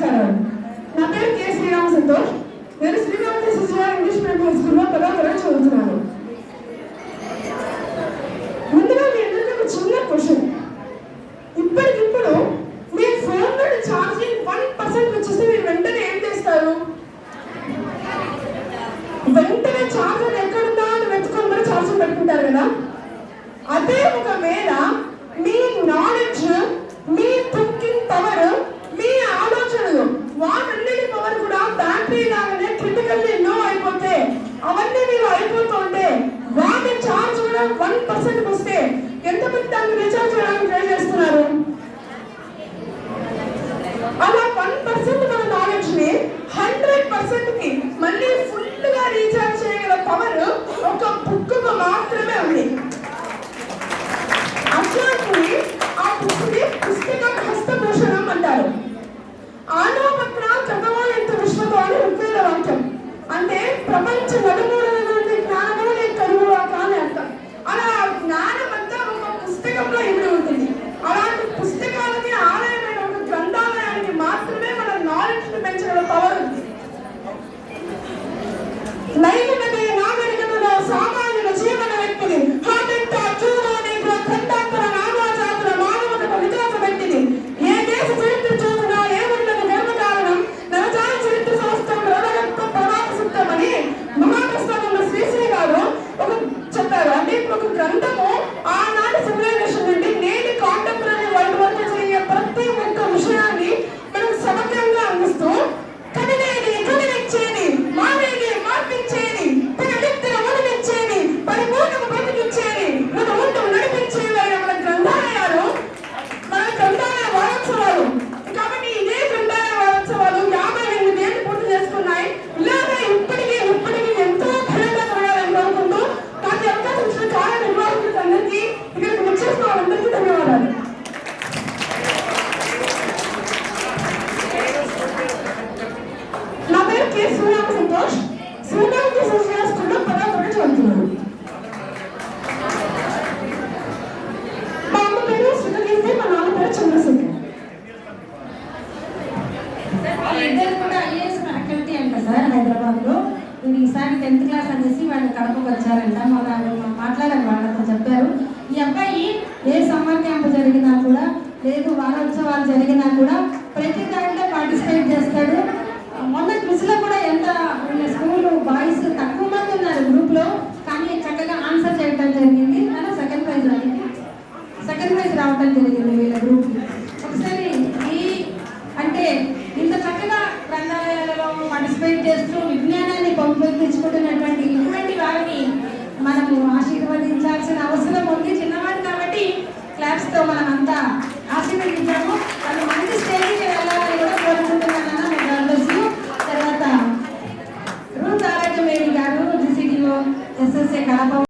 నమస్కారాలు. నా పేరు కె శ్రీరామ సంతోష్. నేను శ్రీరామ ఇంగ్లీష్ మీడియం స్కూల్లో 10వ తరగతి చదువుతున్నాను. ముందుగా మీ అందరికీ ఒక చిన్న క్వశ్చన్. ఇప్పటికిప్పుడు మీ ఫోన్ నుండి ఛార్జింగ్ 1% వచ్చేస్తే మీరు వెంటనే ఏం చేస్తారు? వెంటనే ఛార్జర్ ఎక్కడుందా అని వెతుకొని మరి ఛార్జర్ పెట్టుకుంటారు కదా. అదే ఒకవేళ మీ నాలెడ్జ్, మీ థింకింగ్ పవర్, మీ ఆలోచనలు వాటన్నిటి పవర్ కూడా బ్యాటరీ లాగానే క్రిటికల్లీ లో అయిపోతే, అవన్నీ మీరు అయిపోతుంటే వాటి ఛార్జ్ కూడా 1% వస్తే ఎంతమంది దాన్ని రీఛార్జ్ చేయడానికి ట్రై చేస్తున్నారు? అలా 1% మన నాలెడ్జ్ ని 100% కి మళ్ళీ ఫుల్ గా రీఛార్జ్ చేయగల పవర్ ఒక బుక్ కు మాత్రమే ఉంది. అట్లాంటి ఆ బుక్ ని పుస్తకం హస్తభూషణం అంటారు. ఆనోపత్ర కథవాయంత విశ్వతో అని ఋగ్వేద వాక్యం. అంటే ప్రపంచ నలుమూలల నుండి జ్ఞానమే కలుగువాక అని అర్థం. అలా జ్ఞానం అంతా ఒక పుస్తకంలో ఇమిడి ఉంటుంది. అలాంటి పుస్తకాలకి ఆలయమైన ఒక గ్రంథాలయానికి మాత్రమే మన నాలెడ్జ్ ని పెంచగల పవర్ ఉంది. నైతికతే నాగరికతలో సామాన్యుల జీవన వ్యక్తిని హాటెంట చూడని ఖండాంతర నామాజాతుల మానవతకు వికాస వ్యక్తిని ఏ దేశ చరిత్ర చూసినా ఏమున్నది గర్వకారణం నవజాత చరిత్ర సంస్థం రొడగత్వ ప్రవాహ సిద్ధమని మహాకృష్ణ శ్రీశ్రీ గారు ఒక చెప్పారు. అంటే ఇప్పుడు ఒక గ్రంథము ఆనాటి సివిలైజేషన్ నుండి నేటి కాంటెంపరీ వరల్డ్ వరకు జరిగే ప్రతి ఒక్క విషయాన్ని మనం సమగ్రంగా అందిస్తూ కనినేది కనినిచ్చేది, మానేది మార్పించేది, తన వ్యక్తిని ఉడిపించేది, పరిపూర్ణము బ్రతికించేది, మన ముందు నడిపించేది మన గ్రంథాలయాలు, మన గ్రంథాలయ వారోత్సవాలు. కాబట్టి ఇదే గ్రంథాలయ వారోత్సవాలు 58 ఏళ్ళు పూర్తి చేసుకున్నాయి. ఇలాగే ఇప్పటికీ ఎంతో ఘనంగా జరగాలని కోరుకుంటూ నాకు అవకాశం ఇచ్చిన చాలా నిర్వాహకులకు అందరికీ, ఇక్కడికి వచ్చేసిన వాళ్ళందరికీ ధన్యవాదాలు. నా పేరు కె శ్రీరామ సంతోష్. శ్రీరామ స్కూల్లో 10వ తరగతి చదువుతున్నాను. మా అమ్మ పేరు శ్రీకీర్తి, మా నాన్న పేరు చంద్రశేఖర్. ఇద్దరు కూడా ఐఏఎస్ ఫ్యాకల్టీ అంట సార్ హైదరాబాద్ లో. ఈసారి 10th క్లాస్ అనేసి వాళ్ళు కడపకు వచ్చారంట. మాట్లాడారు, వాళ్ళతో చెప్పారు ఈ అబ్బాయి ఏ సమ్మర్ క్యాంప్ జరిగినా కూడా లేదు వారోత్సవాలు జరిగినా కూడా ప్రతి దాంట్లో పార్టిసిపేట్ చేస్తాడు. మొన్న క్విజ్లో కూడా ఎంత స్కూల్ బాయ్స్ తక్కువ మంది ఉన్నారు గ్రూప్ లో, కానీ చక్కగా ఆన్సర్ చేయడం జరిగింది. అలా సెకండ్ ప్రైజ్ రావడం జరిగింది వీళ్ళ గ్రూప్. ఒకసారి అంటే ఇంత చక్కగా గ్రంథాలయాలలో పార్టిసిపేట్ చేస్తూ విజ్ఞానాన్ని పంపించుకుంటున్నటువంటి ఇటువంటి వారిని మనము ఆశీర్వదించాల్సిన అవసరం ఉంది. చిన్నవాడు కాబట్టి క్లాప్స్తో మనం అంతా